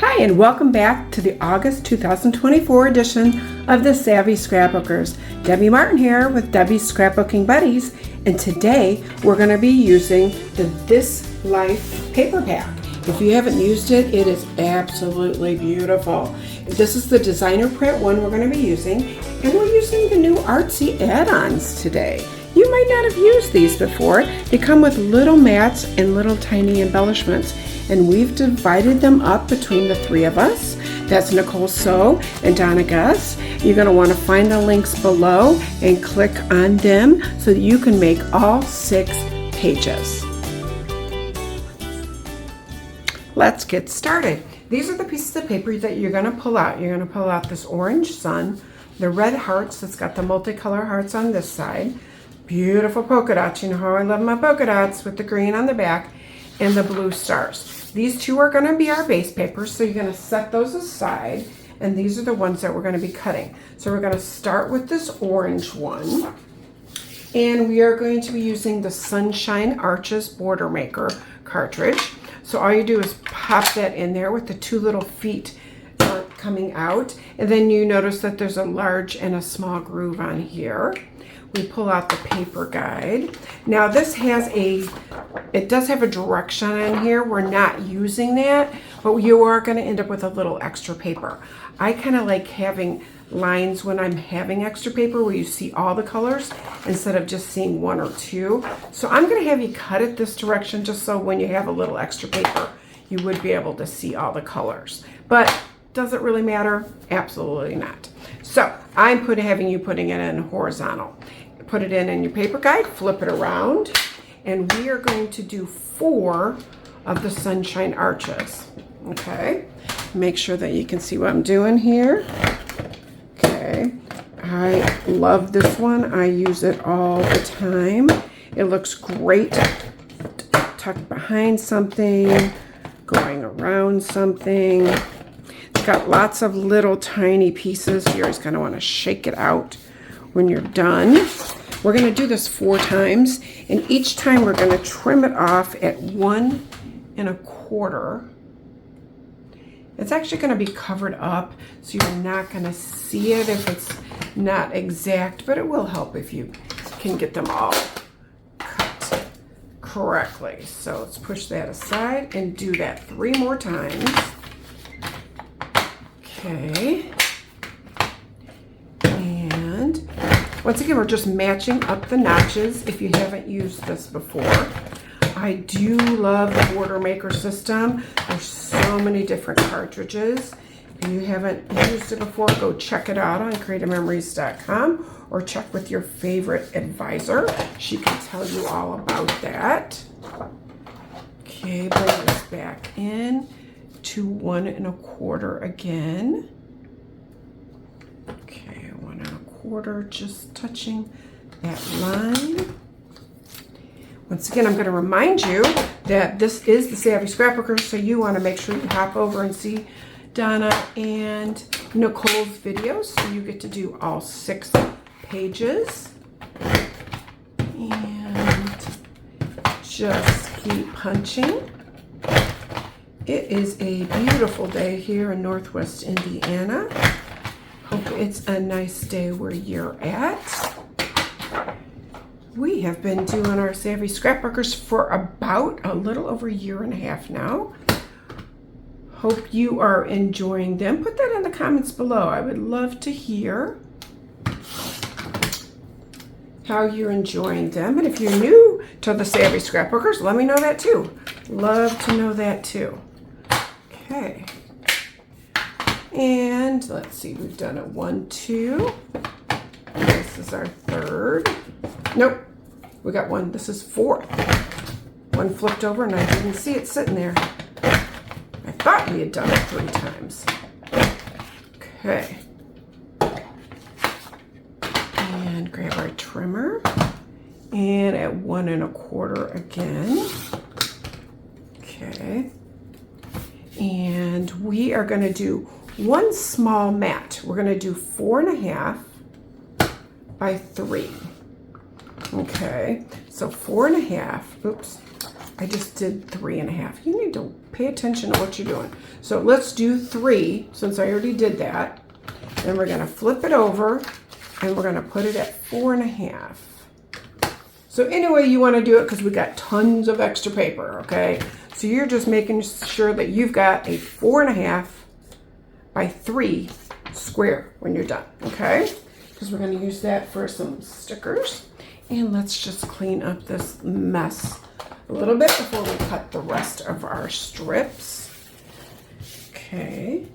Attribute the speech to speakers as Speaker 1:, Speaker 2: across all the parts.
Speaker 1: Hi, and welcome back to the August 2024 edition of the Savvy Scrapbookers. Debbie Martin here with Debbie's Scrapbooking Buddies, and today we're going to be using the This Life paper pack. If you haven't used it, it is absolutely beautiful. This is the designer print one we're going to be using, and we're using the new Artsy add-ons today. You might not have used these before. They come with little mats and little tiny embellishments, and we've divided them up between the three of us. That's Nicole So and Donna Gus. You're going to want to find the links below and click on them so that you can make all 6 pages. Let's get started. These are the pieces of paper that you're going to pull out. You're going to pull out this orange sun, the red hearts that's got the multicolor hearts on this side, beautiful polka dots. You know how I love my polka dots with the green on the back, and the blue stars. These two are going to be our base papers, so you're going to set those aside, and these are the ones that we're going to be cutting. So we're going to start with this orange one, and we are going to be using the Sunshine Arches Border Maker cartridge. So all you do is pop that in there with the 2 little feet coming out, and then you notice that there's a large and a small groove on here. We pull out the paper guide. Now this has it does have a direction in here. We're not using that, but you are going to end up with a little extra paper. I kind of like having lines when I'm having extra paper where you see all the colors instead of just seeing 1 or 2. So I'm going to have you cut it this direction just so when you have a little extra paper, you would be able to see all the colors. But does it really matter? Absolutely not. So I'm having you putting it in horizontal. Put it in your paper guide, flip it around, and we are going to do 4 of the Sunshine Arches. Okay, make sure that you can see what I'm doing here. Okay, I love this one. I use it all the time. It looks great tucked behind something, going around something. It's got lots of little tiny pieces. You're just going to want to shake it out when you're done. We're going to do this 4 times, and each time we're going to trim it off at 1 1/4. It's actually going to be covered up, so you're not going to see it if it's not exact, but it will help if you can get them all cut correctly. So let's push that aside and do that 3 more times. Okay. And once again, we're just matching up the notches if you haven't used this before. I do love the Border Maker system. There's so many different cartridges. If you haven't used it before, go check it out on creativememories.com or check with your favorite advisor. She can tell you all about that. Okay, bring this back in to 1 1/4 again. Okay, 1 1/4, just touching that line. Once again, I'm going to remind you that this is the Savvy Scrapbookers, so you want to make sure you hop over and see Donna and Nicole's videos, so you get to do all 6 pages. And just keep punching. It is a beautiful day here in Northwest Indiana. Hope it's a nice day where you're at. We have been doing our Savvy Scrapbookers for about a little over a 1.5 years now. Hope you are enjoying them. Put that in the comments below. I would love to hear how you're enjoying them. And if you're new to the Savvy Scrapbookers, let me know that too. Love to know that too. Okay. And let's see, we've done a 1, 2. This is our 3rd. Nope, we got 1. This is 4th. 1 flipped over and I didn't see it sitting there. I thought we had done it 3 times. Okay. And grab our trimmer. And at 1 1/4 again. Okay. And we are going to do 1 small mat. We're going to do 4 1/2 by 3. Okay, so 4 1/2. Oops, I just did 3.5. You need to pay attention to what you're doing. So let's do 3, since I already did that. Then we're gonna flip it over and we're gonna put it at 4.5. So anyway you wanna do it, because we got tons of extra paper, okay? So you're just making sure that you've got a 4.5 by 3 square when you're done, okay? Because we're gonna use that for some stickers. And let's just clean up this mess a little bit before we cut the rest of our strips. Okay.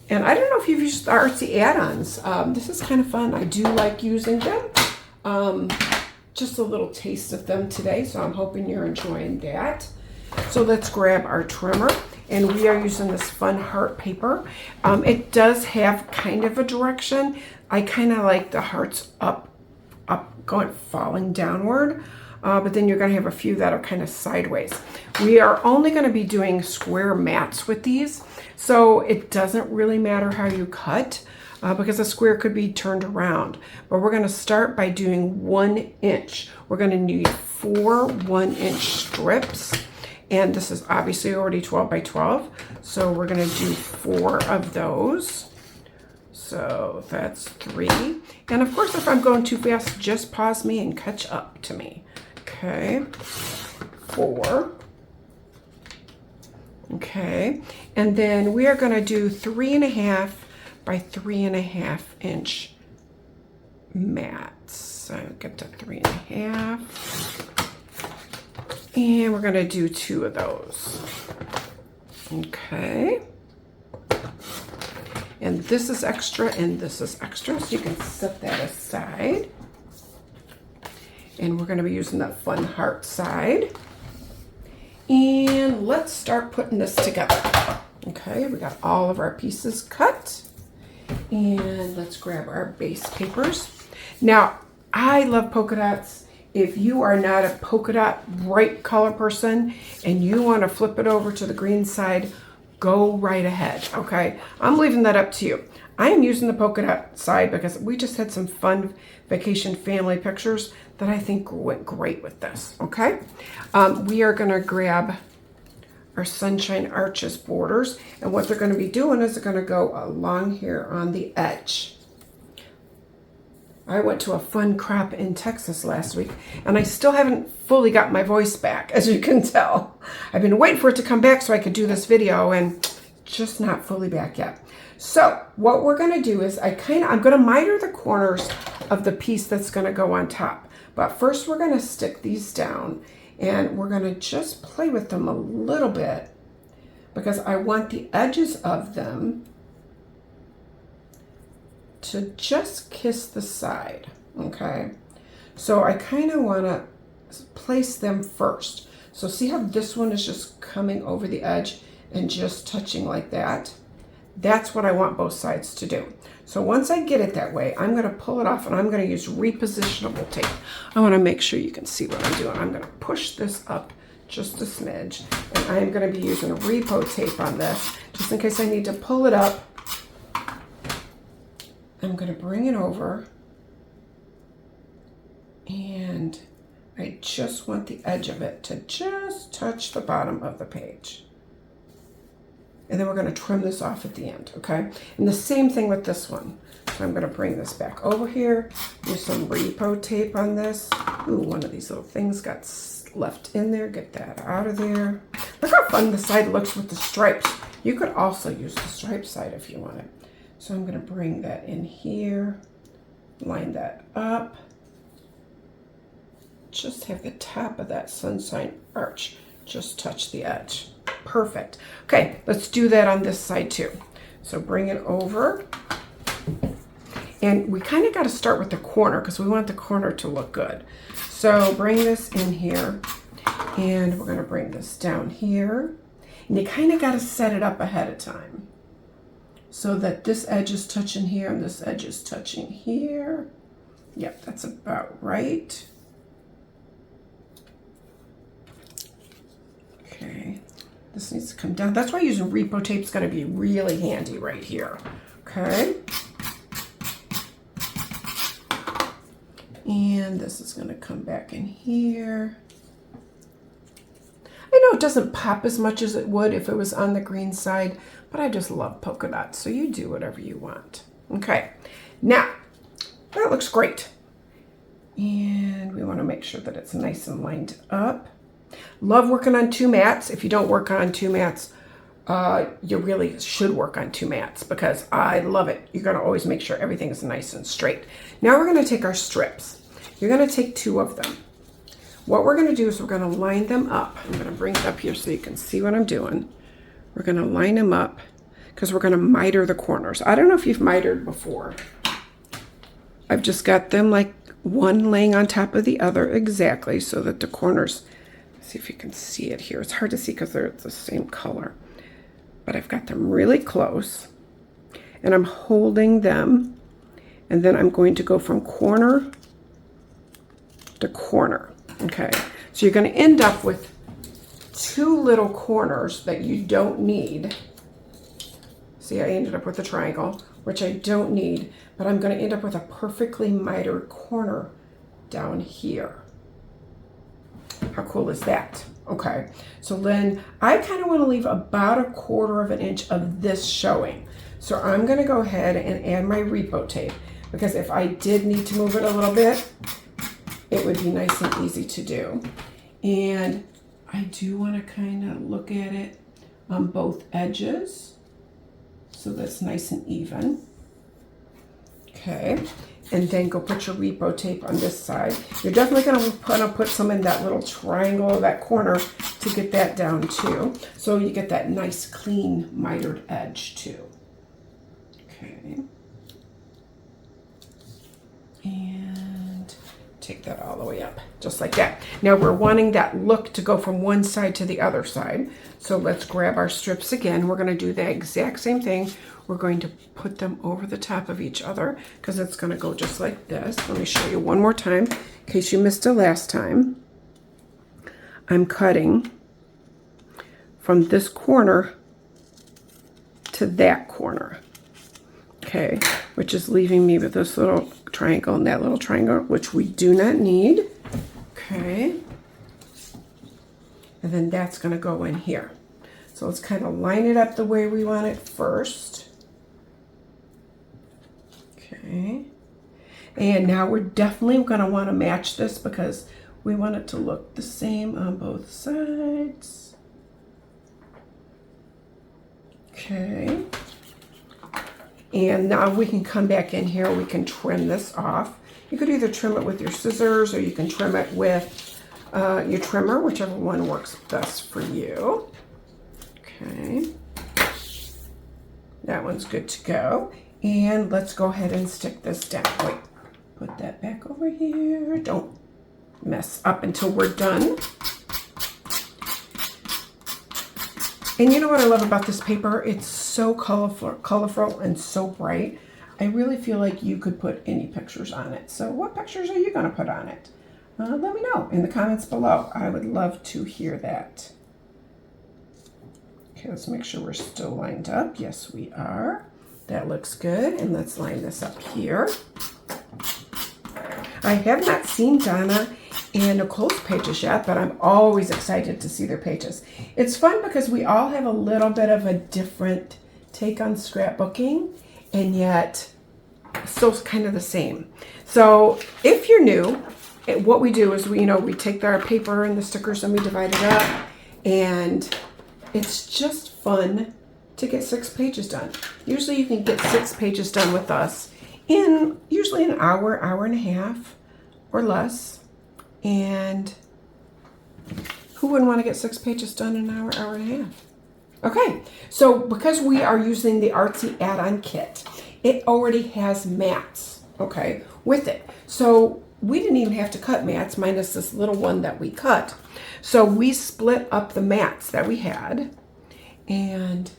Speaker 1: And I don't know if you've used the Artsy add-ons. This is kind of fun. I do like using them. Just a little taste of them today, so I'm hoping you're enjoying that. So let's grab our trimmer, and we are using this fun heart paper. It does have kind of a direction. I kind of like the hearts up, going, falling downward. But then you're going to have a few that are kind of sideways. We are only going to be doing square mats with these, so it doesn't really matter how you cut, because a square could be turned around. But we're going to start by doing 1 inch. We're going to need 4 1-inch strips, and this is obviously already 12 by 12, so we're going to do 4 of those. So that's 3. And of course, if I'm going too fast, just pause me and catch up to me. Okay, 4. Okay, and then we are going to do 3.5 by 3.5 inch mats. So get to 3.5, and we're going to do 2 of those. Okay, and this is extra and this is extra, so you can set that aside. And we're going to be using that fun heart side. And let's start putting this together. Okay, we got all of our pieces cut. And let's grab our base papers. Now, I love polka dots. If you are not a polka dot bright color person and you want to flip it over to the green side, go right ahead, okay? I'm leaving that up to you. I am using the polka dot side because we just had some fun vacation family pictures that I think went great with this, okay? We are gonna grab our Sunshine Arches borders, and what they're gonna be doing is they're gonna go along here on the edge. I went to a fun crop in Texas last week, and I still haven't fully got my voice back, as you can tell. I've been waiting for it to come back so I could do this video, and just not fully back yet. So what we're gonna do is I'm gonna miter the corners of the piece that's gonna go on top. But first we're gonna stick these down, and we're gonna just play with them a little bit because I want the edges of them to just kiss the side, okay? So I kind of wanna place them first. So see how this one is just coming over the edge and just touching like that? That's what I want both sides to do. So once I get it that way, I'm gonna pull it off and I'm gonna use repositionable tape. I wanna make sure you can see what I'm doing. I'm gonna push this up just a smidge, and I am gonna be using repo tape on this, just in case I need to pull it up. I'm gonna bring it over, and I just want the edge of it to just touch the bottom of the page. And then we're going to trim this off at the end, okay? And the same thing with this one. So I'm going to bring this back over here, use some repo tape on this. Ooh, one of these little things got left in there. Get that out of there. Look how fun the side looks with the stripes. You could also use the stripe side if you wanted. So I'm going to bring that in here, line that up. Just have the top of that Sunshine Arch just touch the edge. Perfect. Okay, let's do that on this side too. So bring it over. And we kind of got to start with the corner because we want the corner to look good. So bring this in here, and we're going to bring this down here. And you kind of got to set it up ahead of time so that this edge is touching here and this edge is touching here. Yep, that's about right. Okay. This needs to come down. That's why using repo tape is going to be really handy right here. Okay. And this is going to come back in here. know it doesn't pop as much as it would if it was on the green side, but I just love polka dots, so you do whatever you want. Okay, now that looks great. And we want to make sure that it's nice and lined up. Love working on 2 mats. If you don't work on 2 mats, you really should work on 2 mats because I love it. You're going to always make sure everything is nice and straight. Now we're going to take our strips. You're going to take 2 of them. What we're going to do is we're going to line them up. I'm going to bring it up here so you can see what I'm doing. We're going to line them up because we're going to miter the corners. I don't know if you've mitered before. I've just got them like one laying on top of the other exactly so that the corners, let's see if you can see it here. It's hard to see because they're the same color. But I've got them really close and I'm holding them, and then I'm going to go from corner to corner. Okay, so you're going to end up with 2 little corners that you don't need. See, I ended up with a triangle, which I don't need, but I'm going to end up with a perfectly mitered corner down here. How cool is that? Okay, so then I kind of want to leave about 1/4 inch of this showing. So I'm going to go ahead and add my repo tape, because if I did need to move it a little bit, it would be nice and easy to do. And I do want to kind of look at it on both edges so that's nice and even. Okay, and then go put your repo tape on this side. You're definitely going to put some in that little triangle, that corner, to get that down too. So you get that nice clean mitered edge too. Okay. And take that all the way up, just like that. Now we're wanting that look to go from one side to the other side. So let's grab our strips again. We're going to do the exact same thing. We're going to put them over the top of each other because it's going to go just like this. Let me show you one more time in case you missed it last time. I'm cutting from this corner to that corner. Okay, which is leaving me with this little triangle and that little triangle, which we do not need. Okay. And then that's going to go in here. So let's kind of line it up the way we want it first. Okay. And now we're definitely going to want to match this because we want it to look the same on both sides. Okay. And now we can come back in here, we can trim this off. You could either trim it with your scissors or you can trim it with your trimmer, whichever one works best for you. Okay. That one's good to go. And let's go ahead and stick this down. Wait, put that back over here. Don't mess up until we're done. And you know what I love about this paper? It's so colorful and so bright. I really feel like you could put any pictures on it. So what pictures are you going to put on it? Let me know in the comments below. I would love to hear that. Okay, let's make sure we're still lined up. Yes, we are. That looks good. And let's line this up here. I have not seen Donna and Nicole's pages yet, but I'm always excited to see their pages. It's fun because we all have a little bit of a different take on scrapbooking, and yet still kind of the same. So if you're new, what we do is we take our paper and the stickers and we divide it up, and it's just fun to get 6 pages done. Usually you can get 6 pages done with us in usually an hour, hour and a half or less. And who wouldn't want to get 6 pages done in an hour, hour and a half? Okay, so because we are using the Artsy add-on kit, it already has mats, okay, with it. So we didn't even have to cut mats minus this little one that we cut. So we split up the mats that we had. And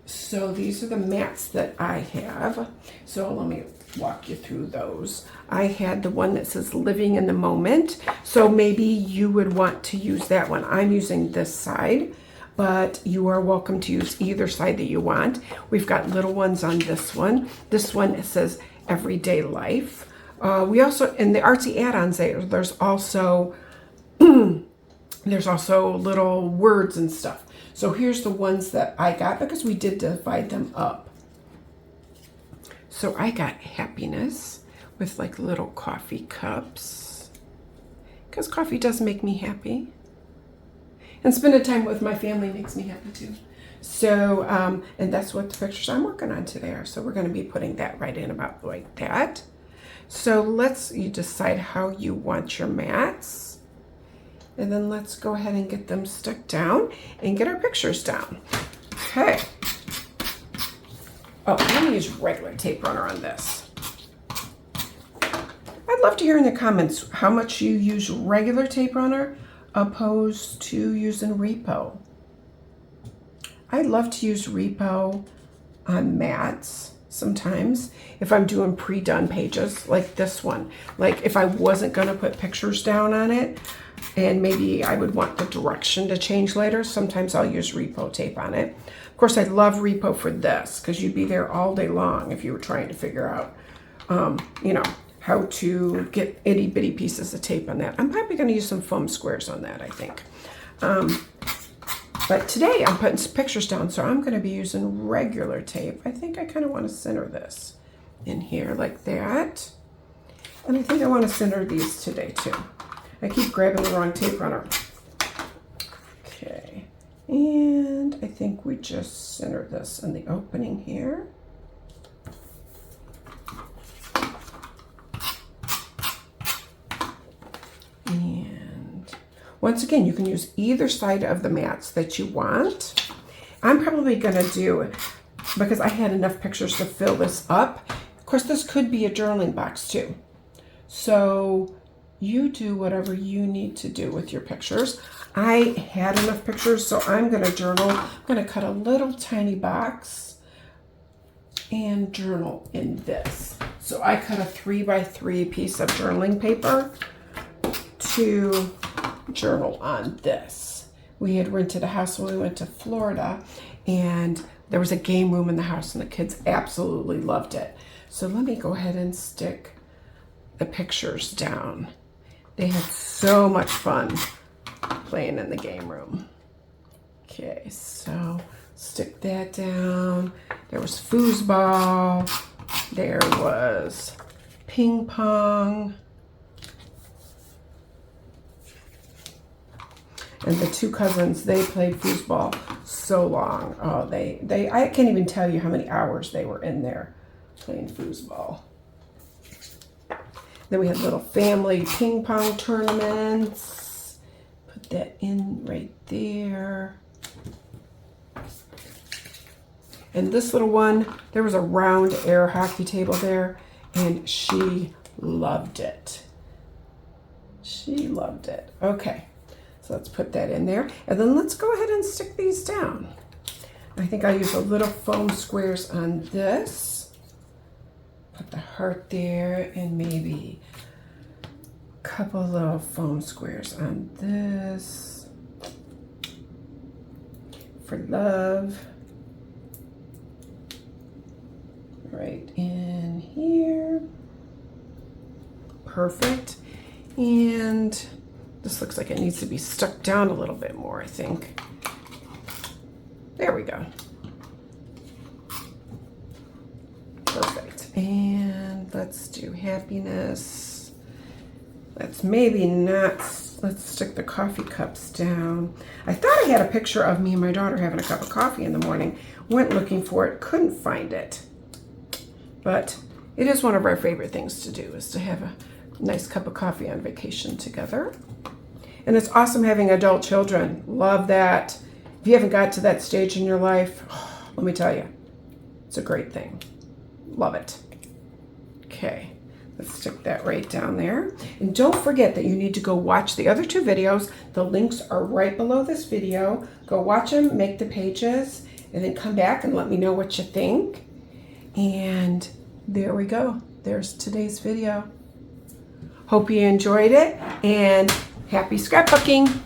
Speaker 1: so these are the mats that I have. So let me walk you through those. I had the one that says living in the moment. So maybe you would want to use that one. I'm using this side, but you are welcome to use either side that you want. We've got little ones on this one. This one, it says everyday life. We also, in the Artsy add-ons, there's also There's also little words and stuff. So here's the ones that I got because we did divide them up. So I got happiness with like little coffee cups because coffee does make me happy. And spending time with my family makes me happy too. So, and that's what the pictures I'm working on today are. So we're going to be putting that right in about like that. So you decide how you want your mats. And then let's go ahead and get them stuck down and get our pictures down. Okay. Oh, I'm going to use regular tape runner on this. I'd love to hear in the comments how much you use regular tape runner opposed to using repo. I love to use repo on mats sometimes if I'm doing pre-done pages like this one. Like if I wasn't going to put pictures down on it and maybe I would want the direction to change later, sometimes I'll use repo tape on it. Of course, I love repo for this because you'd be there all day long if you were trying to figure out, you know, how to get itty bitty pieces of tape on that. I'm probably going to use some foam squares on that, I think. But today I'm putting some pictures down, so I'm going to be using regular tape. I think I kind of want to center this in here like that. And I think I want to center these today too. I keep grabbing the wrong tape runner. Okay, and I think we just center this in the opening here. And once again, you can use either side of the mats that you want. I'm probably going to do, because I had enough pictures to fill this up. Of course, this could be a journaling box too. So you do whatever you need to do with your pictures. I had enough pictures, so I'm going to journal. I'm going to cut a little tiny box and journal in this. So I cut a 3x3 piece of journaling paper to journal on this. We had rented a house when we went to Florida, and there was a game room in the house, and the kids absolutely loved it. So let me go ahead and stick the pictures down. They had so much fun playing in the game room. Okay, so stick that down. There was foosball. There was ping pong. And the two cousins, they played foosball so long. Oh, I can't even tell you how many hours they were in there playing foosball. Then we had little family ping pong tournaments. Put that in right there. And this little one, there was a round air hockey table there, and she loved it. She loved it. Okay. So let's put that in there. And then let's go ahead and stick these down. I think I'll use a little foam squares on this. Put the heart there and maybe a couple little foam squares on this. For love. Right in here. Perfect. And this looks like it needs to be stuck down a little bit more, I think. There we go. Perfect. And let's do happiness. Let's let's stick the coffee cups down. I thought I had a picture of me and my daughter having a cup of coffee in the morning. Went looking for it, couldn't find it. But it is one of our favorite things to do, is to have a nice cup of coffee on vacation together. And it's awesome having adult children. Love that. If you haven't got to that stage in your life, let me tell you, it's a great thing. Love it. Okay, let's stick that right down there. And don't forget that you need to go watch the other two videos. The links are right below this video. Go watch them, make the pages, and then come back and let me know what you think. And there we go. There's today's video. Hope you enjoyed it, and happy scrapbooking!